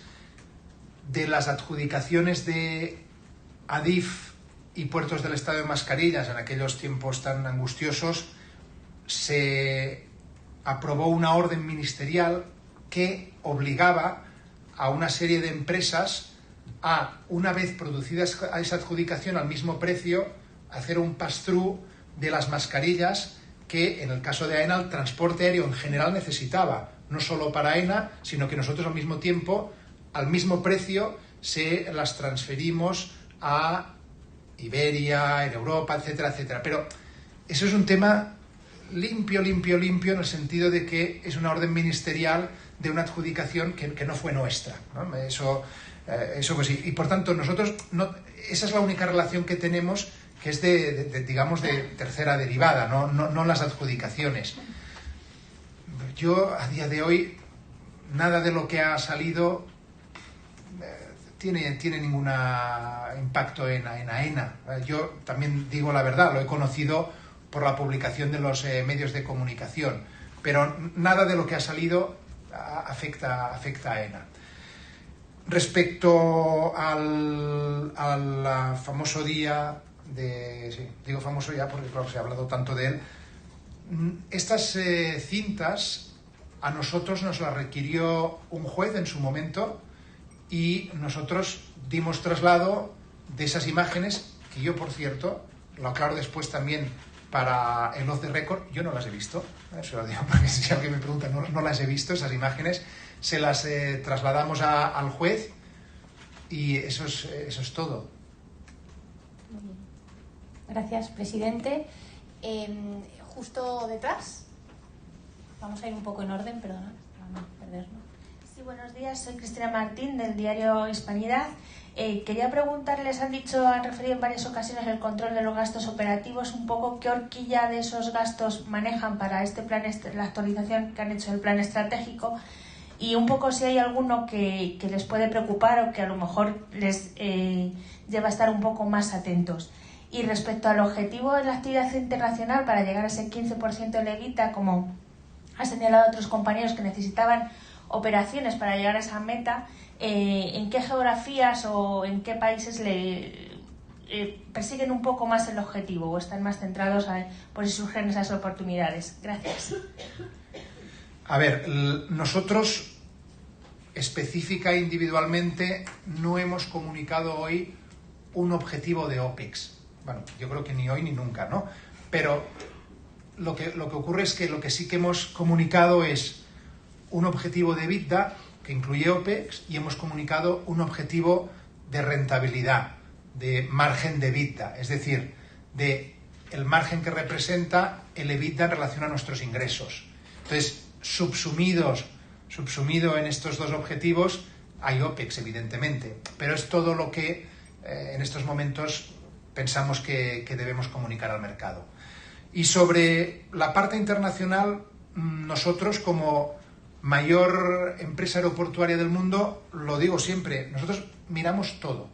de las adjudicaciones de Adif y Puertos del Estado de Mascarillas en aquellos tiempos tan angustiosos, se aprobó una orden ministerial que obligaba a una serie de empresas a, una vez producida esa adjudicación al mismo precio, hacer un pass-through de las mascarillas que, en el caso de AENA, el transporte aéreo en general necesitaba, no solo para AENA, sino que nosotros al mismo tiempo, al mismo precio, se las transferimos a Iberia, en Europa, etcétera, etcétera. Pero eso es un tema limpio, en el sentido de que es una orden ministerial de una adjudicación que no fue nuestra, ¿no? Eso pues sí. Y por tanto, nosotros, esa es la única relación que tenemos, que es digamos, de tercera derivada, no las adjudicaciones. Yo, a día de hoy, nada de lo que ha salido tiene ningún impacto en AENA. Yo también digo la verdad, lo he conocido por la publicación de los medios de comunicación, pero nada de lo que ha salido afecta a AENA. Respecto al famoso día digo famoso ya porque claro, se ha hablado tanto de él, estas cintas a nosotros nos las requirió un juez en su momento y nosotros dimos traslado de esas imágenes, que yo, por cierto, lo aclaro después también para el off the record, yo no las he visto, eso lo digo porque si alguien me pregunta, no las he visto, esas imágenes, se las trasladamos al juez y eso es todo. Muy bien. Gracias, presidente. Justo detrás, vamos a ir un poco en orden, perdona, para no perdernos. Sí, buenos días, soy Cristina Martín del diario Hispanidad. Quería preguntarles, han referido en varias ocasiones el control de los gastos operativos, un poco qué horquilla de esos gastos manejan para este plan, la actualización que han hecho del plan estratégico, y un poco si hay alguno que les puede preocupar o que a lo mejor les lleva a estar un poco más atentos. Y respecto al objetivo de la actividad internacional para llegar a ese 15% del EBITDA, como ha señalado otros compañeros que necesitaban operaciones para llegar a esa meta, ¿en qué geografías o en qué países persiguen un poco más el objetivo o están más centrados por si surgen esas oportunidades? Gracias. A ver, nosotros específica e individualmente no hemos comunicado hoy un objetivo de OPEX. Bueno, yo creo que ni hoy ni nunca, ¿no? Pero lo que ocurre es que lo que sí que hemos comunicado es un objetivo de EBITDA que incluye OPEX y hemos comunicado un objetivo de rentabilidad, de margen de EBITDA, es decir, de el margen que representa el EBITDA en relación a nuestros ingresos. Entonces, subsumido en estos dos objetivos hay OPEX, evidentemente, pero es todo lo que en estos momentos pensamos que debemos comunicar al mercado. Y sobre la parte internacional, nosotros como mayor empresa aeroportuaria del mundo, lo digo siempre, nosotros miramos todo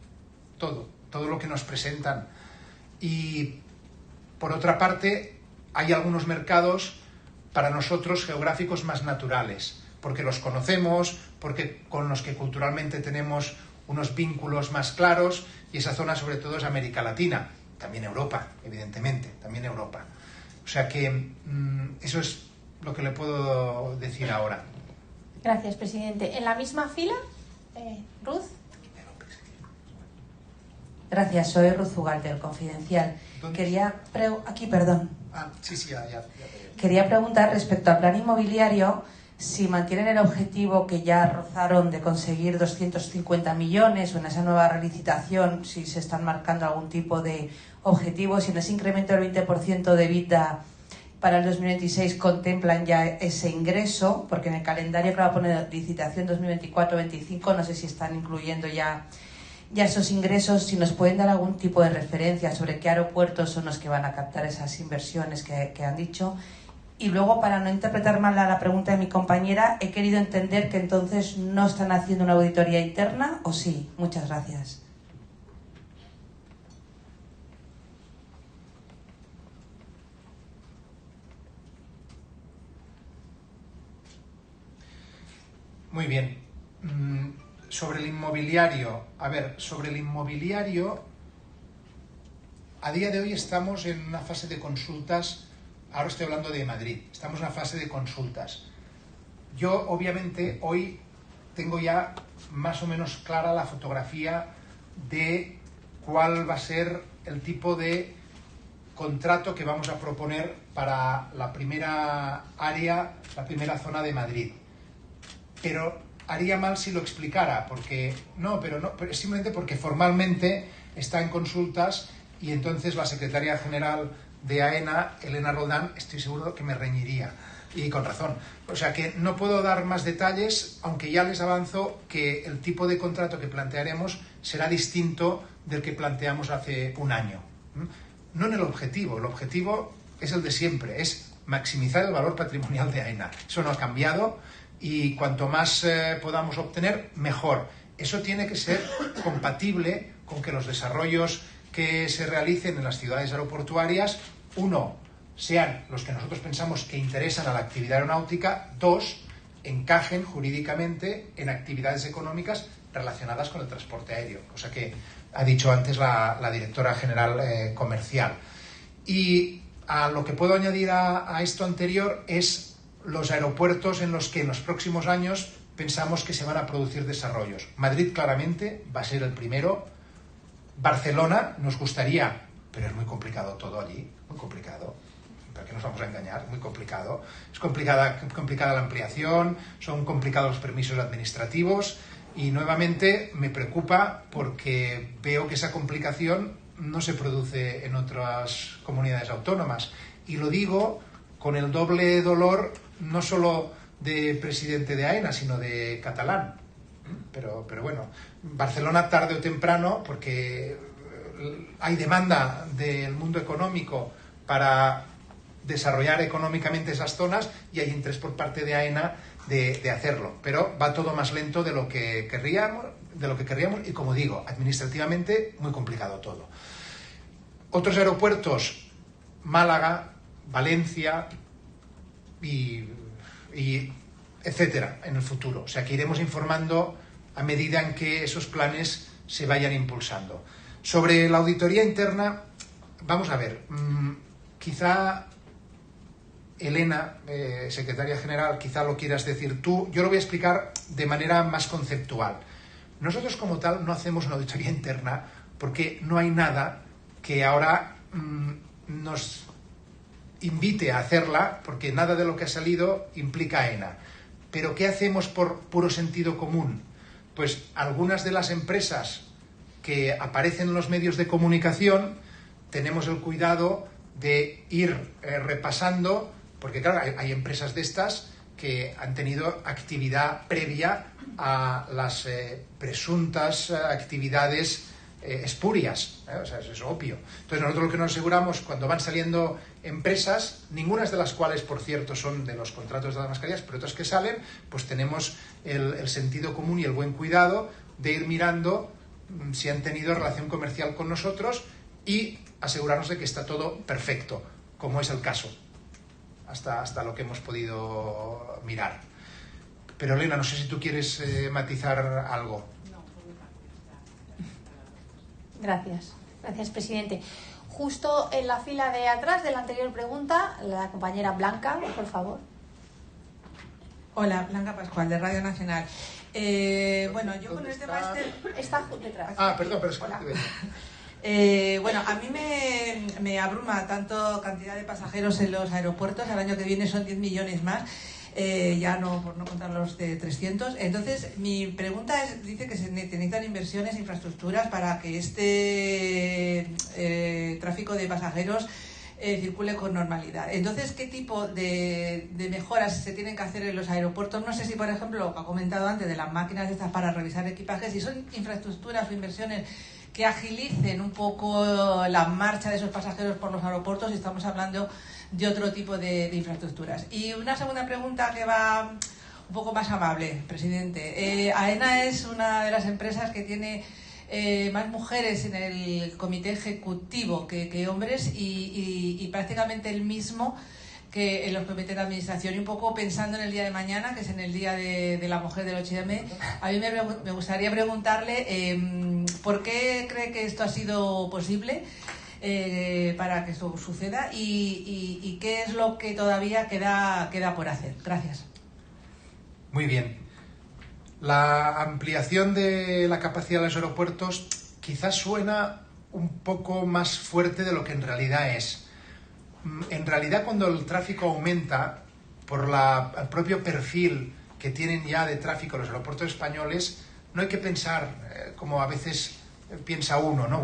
lo que nos presentan. Y por otra parte, hay algunos mercados para nosotros geográficos más naturales, porque los conocemos, porque con los que culturalmente tenemos unos vínculos más claros, y esa zona sobre todo es América Latina, también Europa, evidentemente, también Europa. O sea que eso es lo que le puedo decir ahora. Gracias, presidente. En la misma fila, Ruth. Gracias, soy Ruth Ugarte, del Confidencial. Quería preguntar respecto al plan inmobiliario si mantienen el objetivo que ya rozaron de conseguir 250 millones o en esa nueva licitación, si se están marcando algún tipo de objetivo, si en ese incremento del 20% de EBITDA para el 2026 contemplan ya ese ingreso, porque en el calendario que va a poner licitación 2024-25 no sé si están incluyendo ya esos ingresos, si nos pueden dar algún tipo de referencia sobre qué aeropuertos son los que van a captar esas inversiones que han dicho. Y luego, para no interpretar mal la pregunta de mi compañera, he querido entender que entonces no están haciendo una auditoría interna, ¿o sí? Muchas gracias. Muy bien. Sobre el inmobiliario, a día de hoy estamos en una fase de consultas. Ahora estoy hablando de Madrid. Estamos en una fase de consultas. Yo, obviamente, hoy tengo ya más o menos clara la fotografía de cuál va a ser el tipo de contrato que vamos a proponer para la primera área, la primera zona de Madrid. Pero haría mal si lo explicara, pero simplemente porque formalmente está en consultas y entonces la secretaria general de AENA, Elena Roldán, estoy seguro que me reñiría, y con razón. O sea que no puedo dar más detalles, aunque ya les avanzo que el tipo de contrato que plantearemos será distinto del que planteamos hace un año. No en el objetivo es el de siempre, es maximizar el valor patrimonial de AENA. Eso no ha cambiado y cuanto más podamos obtener, mejor. Eso tiene que ser compatible con que los desarrollos que se realicen en las ciudades aeroportuarias, uno, sean los que nosotros pensamos que interesan a la actividad aeronáutica, dos, encajen jurídicamente en actividades económicas relacionadas con el transporte aéreo, cosa que ha dicho antes la directora general comercial. Y a lo que puedo añadir a esto anterior es los aeropuertos en los que en los próximos años pensamos que se van a producir desarrollos. Madrid claramente va a ser el primero. Barcelona nos gustaría, pero es muy complicado todo allí, muy complicado. ¿Para qué nos vamos a engañar? Muy complicado. Es complicada la ampliación, son complicados los permisos administrativos y nuevamente me preocupa porque veo que esa complicación no se produce en otras comunidades autónomas. Y lo digo con el doble dolor no solo de presidente de AENA, sino de catalán. Pero bueno, Barcelona tarde o temprano, porque hay demanda del mundo económico para desarrollar económicamente esas zonas y hay interés por parte de AENA de hacerlo, pero va todo más lento de lo que querríamos y, como digo, administrativamente muy complicado todo. Otros aeropuertos, Málaga, Valencia y etcétera, en el futuro. O sea que iremos informando a medida en que esos planes se vayan impulsando. Sobre la auditoría interna, vamos a ver, quizá Elena, secretaria general, quizá lo quieras decir tú. Yo lo voy a explicar de manera más conceptual. Nosotros como tal no hacemos una auditoría interna porque no hay nada que ahora nos invite a hacerla, porque nada de lo que ha salido implica AENA. Pero ¿qué hacemos por puro sentido común? Pues algunas de las empresas que aparecen en los medios de comunicación tenemos el cuidado de ir repasando, porque claro, hay empresas de estas que han tenido actividad previa a las presuntas actividades espurias, o sea, eso es obvio. Entonces nosotros lo que nos aseguramos cuando van saliendo empresas, ninguna de las cuales por cierto son de los contratos de las mascarillas, pero otras que salen, pues tenemos el sentido común y el buen cuidado de ir mirando si han tenido relación comercial con nosotros y asegurarnos de que está todo perfecto, como es el caso, hasta lo que hemos podido mirar. Pero Elena, no sé si tú quieres matizar algo. Gracias, presidente. Justo en la fila de atrás de la anterior pregunta, la compañera Blanca, por favor. Hola, Blanca Pascual, de Radio Nacional. Bueno, yo con este máster... Está detrás. Perdón, pero es que... Bueno, a mí me abruma tanto cantidad de pasajeros en los aeropuertos. El año que viene son 10 millones más. Ya no, por no contar los de 300. Entonces, mi pregunta es, dice que se necesitan inversiones, infraestructuras para que este tráfico de pasajeros circule con normalidad. Entonces, ¿qué tipo de mejoras se tienen que hacer en los aeropuertos? No sé si, por ejemplo, lo que ha comentado antes de las máquinas estas para revisar equipajes, si son infraestructuras o inversiones que agilicen un poco la marcha de esos pasajeros por los aeropuertos, y estamos hablando de otro tipo de infraestructuras. Y una segunda pregunta que va un poco más amable, presidente. AENA es una de las empresas que tiene más mujeres en el comité ejecutivo que hombres, y prácticamente el mismo que en los comités de administración. Y un poco pensando en el día de mañana, que es en el Día de la Mujer del 8M, a mí me gustaría preguntarle por qué cree que esto ha sido posible para que esto suceda, y qué es lo que todavía queda por hacer. Gracias. Muy bien. La ampliación de la capacidad de los aeropuertos quizás suena un poco más fuerte de lo que en realidad es. En realidad, cuando el tráfico aumenta, por el propio perfil que tienen ya de tráfico los aeropuertos españoles, no hay que pensar como a veces piensa uno, ¿no?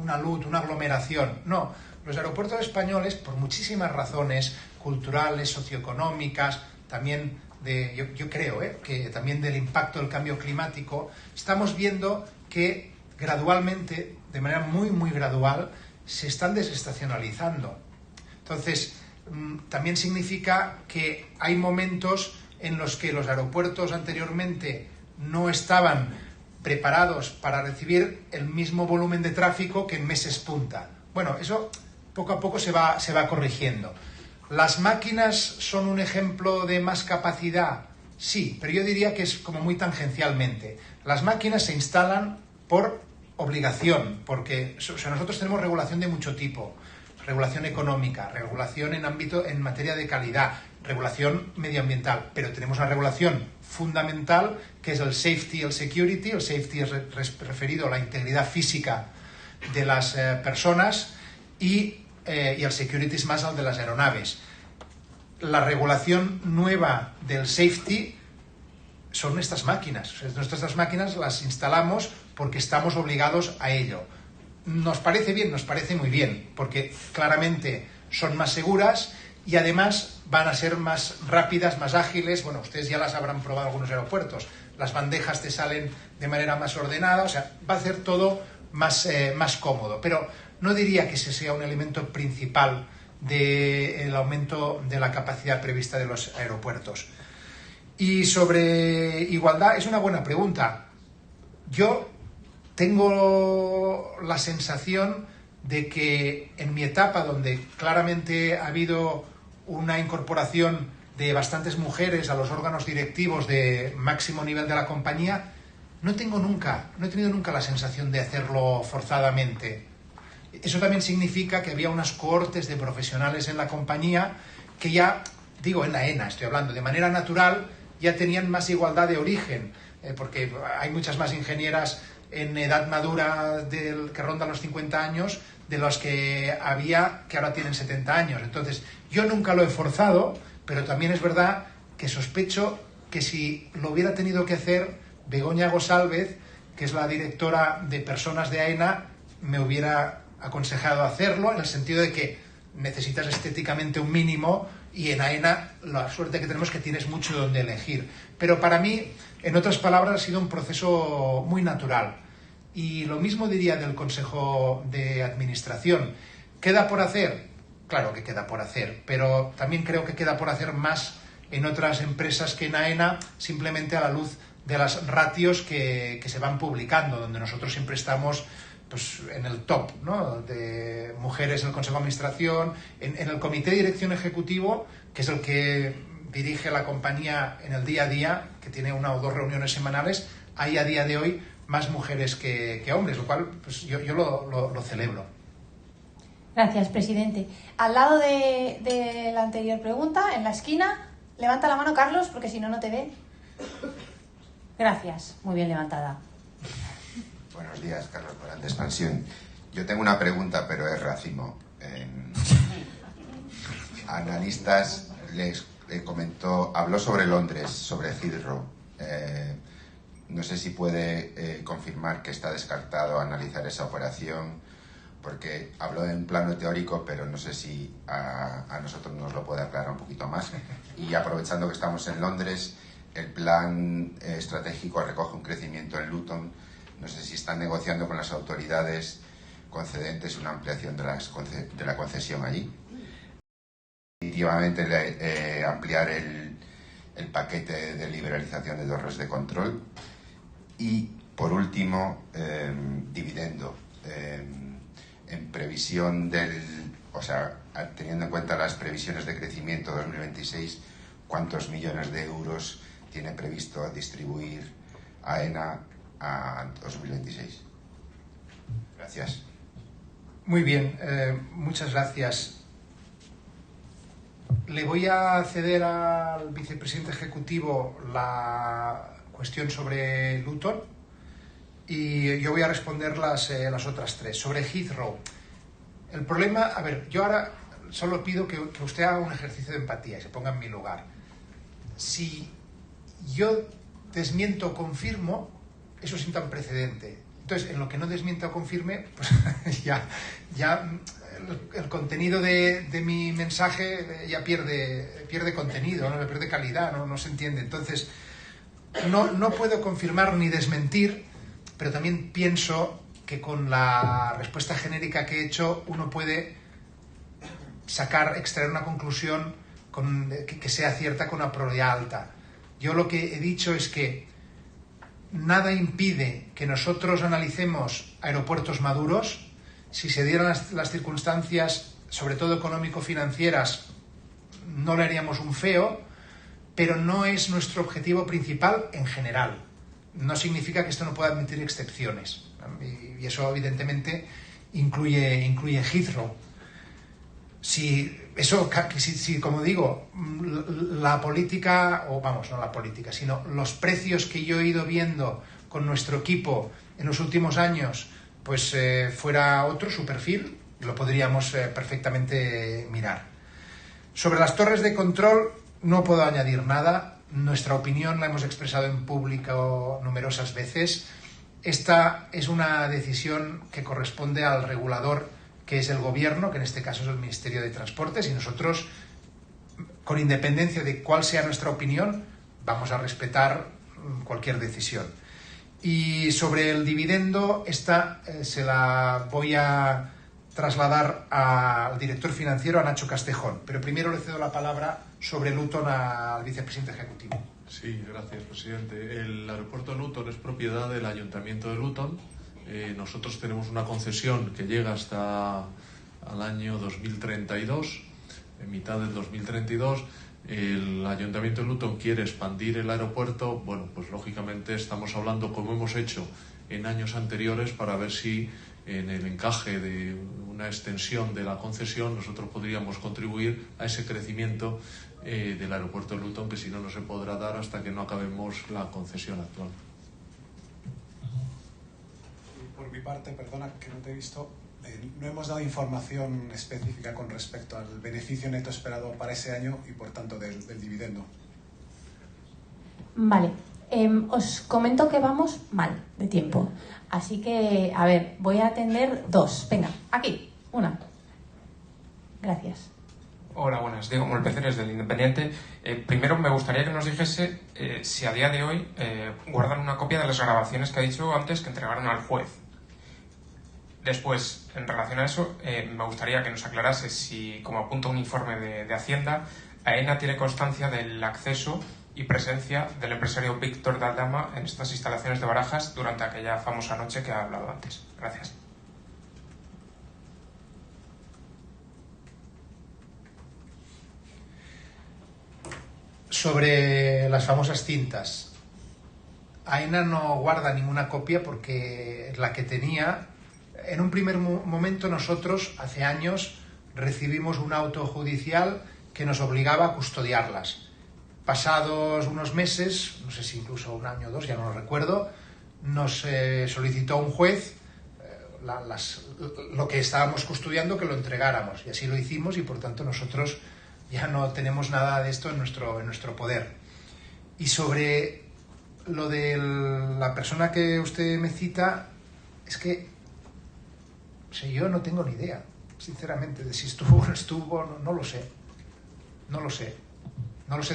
Una luz, una aglomeración. No, los aeropuertos españoles, por muchísimas razones culturales, socioeconómicas, también yo creo que también del impacto del cambio climático, estamos viendo que gradualmente, de manera muy, muy gradual, se están desestacionalizando. Entonces, también significa que hay momentos en los que los aeropuertos anteriormente no estaban preparados para recibir el mismo volumen de tráfico que en meses punta. Bueno, eso poco a poco se va corrigiendo. ¿Las máquinas son un ejemplo de más capacidad? Sí, pero yo diría que es como muy tangencialmente. Las máquinas se instalan por obligación, porque nosotros tenemos regulación de mucho tipo. Regulación económica, regulación en materia de calidad, regulación medioambiental, pero tenemos una regulación fundamental que es el safety y el security. El safety es referido a la integridad física de las personas y el security es más al de las aeronaves. La regulación nueva del safety son estas máquinas. Estas máquinas las instalamos porque estamos obligados a ello. Nos parece bien, nos parece muy bien, porque claramente son más seguras y además van a ser más rápidas, más ágiles. Bueno, ustedes ya las habrán probado en algunos aeropuertos. Las bandejas te salen de manera más ordenada, o sea, va a ser todo más cómodo. Pero no diría que ese sea un elemento principal del aumento de la capacidad prevista de los aeropuertos. Y sobre igualdad, es una buena pregunta. Yo tengo la sensación de que en mi etapa, donde claramente ha habido una incorporación de bastantes mujeres a los órganos directivos de máximo nivel de la compañía, no he tenido nunca la sensación de hacerlo forzadamente. Eso también significa que había unas cohortes de profesionales en la compañía que ya, digo, en la AENA estoy hablando, de manera natural ya tenían más igualdad de origen, porque hay muchas más ingenieras en edad madura que rondan los 50 años de los que había que ahora tienen 70 años. Entonces, yo nunca lo he forzado, pero también es verdad que sospecho que si lo hubiera tenido que hacer, Begoña Gosálvez, que es la directora de personas de AENA, me hubiera aconsejado hacerlo, en el sentido de que necesitas estéticamente un mínimo y en AENA la suerte que tenemos es que tienes mucho donde elegir. Pero para mí, en otras palabras, ha sido un proceso muy natural. Y lo mismo diría del Consejo de Administración. ¿Queda por hacer? Claro que queda por hacer, pero también creo que queda por hacer más en otras empresas que en AENA, simplemente a la luz de las ratios que se van publicando, donde nosotros siempre estamos pues, en el top, ¿no?, de mujeres en el Consejo de Administración, en el Comité de Dirección Ejecutivo, que es el que dirige la compañía en el día a día, que tiene 1 o 2 reuniones semanales, hay a día de hoy más mujeres que hombres, lo cual pues, yo lo celebro. Gracias, presidente. Al lado de la anterior pregunta, en la esquina, levanta la mano Carlos, porque si no, no te ve. Gracias, muy bien levantada. Buenos días, Carlos Morán, de Expansión. Yo tengo una pregunta, pero es racimo. Analistas les habló sobre Londres, sobre Heathrow. No sé si puede confirmar que está descartado analizar esa operación, porque habló en plano teórico, pero no sé si a nosotros nos lo puede aclarar un poquito más. Y aprovechando que estamos en Londres, el plan estratégico recoge un crecimiento en Luton. No sé si están negociando con las autoridades concedentes una ampliación de la concesión allí. Definitivamente ampliar el paquete de liberalización de torres de control. Y, por último, dividendo. En previsión teniendo en cuenta las previsiones de crecimiento 2026, ¿cuántos millones de euros tiene previsto distribuir AENA a 2026? Gracias. Muy bien, muchas gracias. Le voy a ceder al vicepresidente ejecutivo la cuestión sobre Luton y yo voy a responder las otras tres. Sobre Heathrow, el problema, a ver, yo ahora solo pido que usted haga un ejercicio de empatía y se ponga en mi lugar. Si yo desmiento o confirmo, eso sienta un precedente. Entonces, en lo que no desmienta o confirme, pues ya el contenido de mi mensaje ya pierde contenido, no pierde calidad, no se entiende. Entonces, no puedo confirmar ni desmentir, pero también pienso que con la respuesta genérica que he hecho uno puede extraer una conclusión que sea cierta con una probabilidad alta. Yo lo que he dicho es que nada impide que nosotros analicemos aeropuertos maduros. Si se dieran las circunstancias, sobre todo económico-financieras, no le haríamos un feo, pero no es nuestro objetivo principal en general. No significa que esto no pueda admitir excepciones, y eso evidentemente incluye Heathrow. Si, como digo, la política, no la política, sino los precios que yo he ido viendo con nuestro equipo en los últimos años, pues fuera otro su perfil, lo podríamos perfectamente mirar. Sobre las torres de control no puedo añadir nada. Nuestra opinión la hemos expresado en público numerosas veces. Esta es una decisión que corresponde al regulador, que es el gobierno, que en este caso es el Ministerio de Transportes, y nosotros, con independencia de cuál sea nuestra opinión, vamos a respetar cualquier decisión. Y sobre el dividendo, esta se la voy a trasladar al director financiero, a Nacho Castejón. Pero primero le cedo la palabra sobre Luton al vicepresidente ejecutivo. Sí, gracias, presidente. El aeropuerto de Luton es propiedad del Ayuntamiento de Luton. Nosotros tenemos una concesión que llega hasta al año 2032, en mitad del 2032. El Ayuntamiento de Luton quiere expandir el aeropuerto. Bueno, pues lógicamente estamos hablando, como hemos hecho en años anteriores, para ver si en el encaje de una extensión de la concesión nosotros podríamos contribuir a ese crecimiento del aeropuerto de Luton, que si no, no se podrá dar hasta que no acabemos la concesión actual. Por mi parte, perdona que no te he visto, no hemos dado información específica con respecto al beneficio neto esperado para ese año y por tanto del dividendo. Vale, os comento que vamos mal de tiempo, así que, a ver, voy a atender dos. Venga, aquí, una. Gracias. Hola, buenas. Diego Molpeceres, del Independiente. Primero me gustaría que nos dijese si a día de hoy guardan una copia de las grabaciones que ha dicho antes que entregaron al juez. Después, en relación a eso, me gustaría que nos aclarase si, como apunta un informe de Hacienda, AENA tiene constancia del acceso y presencia del empresario Víctor de Aldama en estas instalaciones de Barajas durante aquella famosa noche que ha hablado antes. Gracias. Sobre las famosas cintas, AENA no guarda ninguna copia porque la que tenía, en un primer momento nosotros, hace años, recibimos un auto judicial que nos obligaba a custodiarlas. Pasados unos meses, no sé si incluso un año o dos, ya no lo recuerdo, nos solicitó un juez lo que estábamos custodiando, que lo entregáramos. Y así lo hicimos, y por tanto nosotros ya no tenemos nada de esto en nuestro poder. Y sobre lo de la persona que usted me cita, es que yo no tengo ni idea, sinceramente, de si estuvo o no estuvo, no lo sé. No lo sé.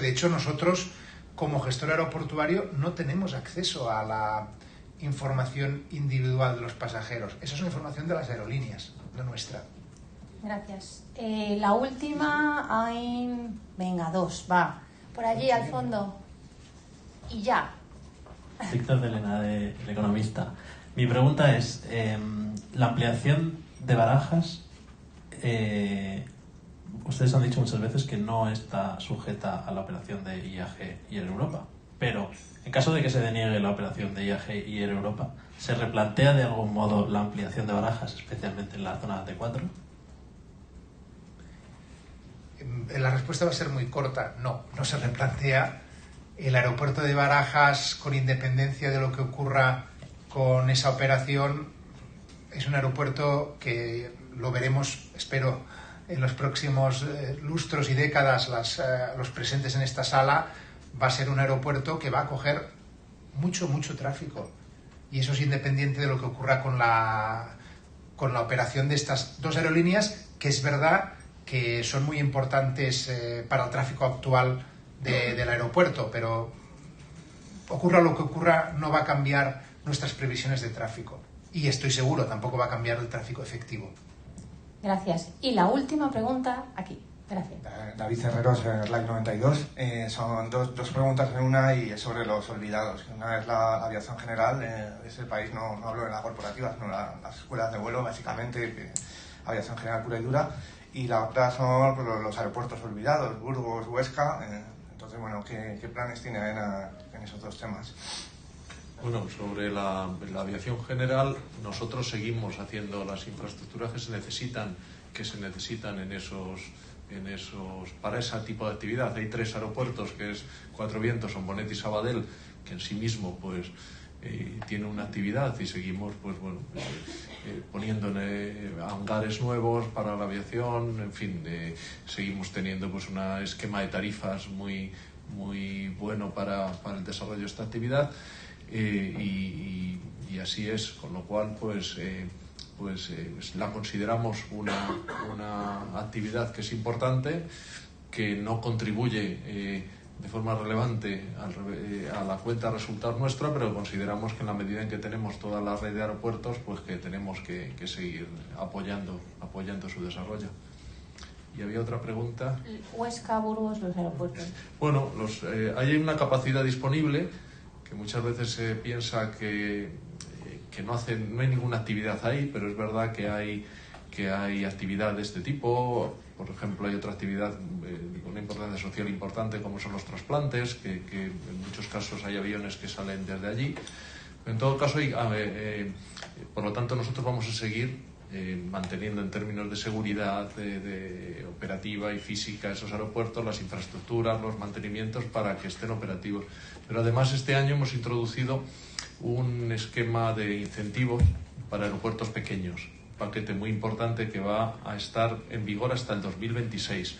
De hecho, nosotros, como gestor aeroportuario, no tenemos acceso a la información individual de los pasajeros. Esa es una información de las aerolíneas, no nuestra. Gracias. La última, venga, 2, va. Por allí, al fondo. Y ya. Víctor de Lena, El Economista. Mi pregunta es, la ampliación de Barajas, ustedes han dicho muchas veces que no está sujeta a la operación de IAG y Air Europa, pero en caso de que se deniegue la operación de IAG y Air Europa, ¿se replantea de algún modo la ampliación de Barajas, especialmente en la zona T4? La respuesta va a ser muy corta. No se replantea. El aeropuerto de Barajas, con independencia de lo que ocurra con esa operación, es un aeropuerto que lo veremos, espero, en los próximos lustros y décadas, los presentes en esta sala. Va a ser un aeropuerto que va a acoger mucho tráfico. Y eso es independiente de lo que ocurra con la operación de estas dos aerolíneas, que es verdad que son muy importantes para el tráfico actual del aeropuerto, pero ocurra lo que ocurra, no va a cambiar nuestras previsiones de tráfico. Y estoy seguro, tampoco va a cambiar el tráfico efectivo. Gracias. Y la última pregunta, aquí. Gracias. David Herreros, Airline 92. Son dos preguntas en una, y es sobre los olvidados. Una es la aviación general. Ese país, no hablo de la corporativa, sino las escuelas de vuelo, básicamente, aviación general pura y dura. Y la otra son los aeropuertos olvidados, Burgos, Huesca. Entonces, bueno, ¿qué planes tiene AENA en esos dos temas? Bueno, sobre la aviación general, nosotros seguimos haciendo las infraestructuras que se necesitan en esos para ese tipo de actividad. Hay 3 aeropuertos, que es Cuatro Vientos, Ombonet y Sabadell, que en sí mismo pues tiene una actividad, y seguimos poniendo hangares nuevos para la aviación. En fin, seguimos teniendo pues un esquema de tarifas muy bueno para el desarrollo de esta actividad, y así es, con lo cual la consideramos una actividad que es importante, que no contribuye de forma relevante a la cuenta de resultados nuestra, pero consideramos que en la medida en que tenemos toda la red de aeropuertos, pues que tenemos que seguir apoyando su desarrollo. Y había otra pregunta. Huesca, Burgos, los aeropuertos. Bueno, hay una capacidad disponible, que muchas veces se piensa que no hay ninguna actividad ahí, pero es verdad que hay actividad de este tipo. Por ejemplo, hay otra actividad con una importancia social importante, como son los trasplantes, que en muchos casos hay aviones que salen desde allí. En todo caso, por lo tanto, nosotros vamos a seguir manteniendo, en términos de seguridad de operativa y física, esos aeropuertos, las infraestructuras, los mantenimientos, para que estén operativos. Pero además, este año hemos introducido un esquema de incentivos para aeropuertos pequeños, un paquete muy importante que va a estar en vigor hasta el 2026,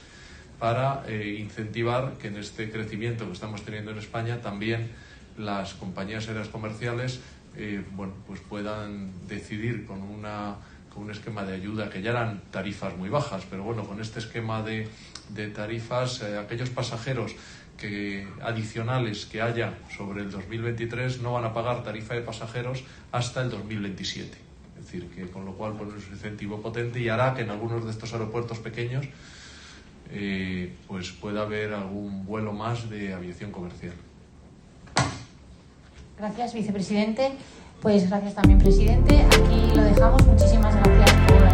para incentivar que en este crecimiento que estamos teniendo en España también las compañías aéreas comerciales pues puedan decidir con un esquema de ayuda, que ya eran tarifas muy bajas, pero bueno, con este esquema de tarifas, aquellos pasajeros adicionales que haya sobre el 2023 no van a pagar tarifa de pasajeros hasta el 2027. Es decir, que con lo cual es un incentivo potente, y hará que en algunos de estos aeropuertos pequeños pues pueda haber algún vuelo más de aviación comercial. Gracias, vicepresidente. Pues gracias también, presidente. Aquí lo dejamos. Muchísimas gracias por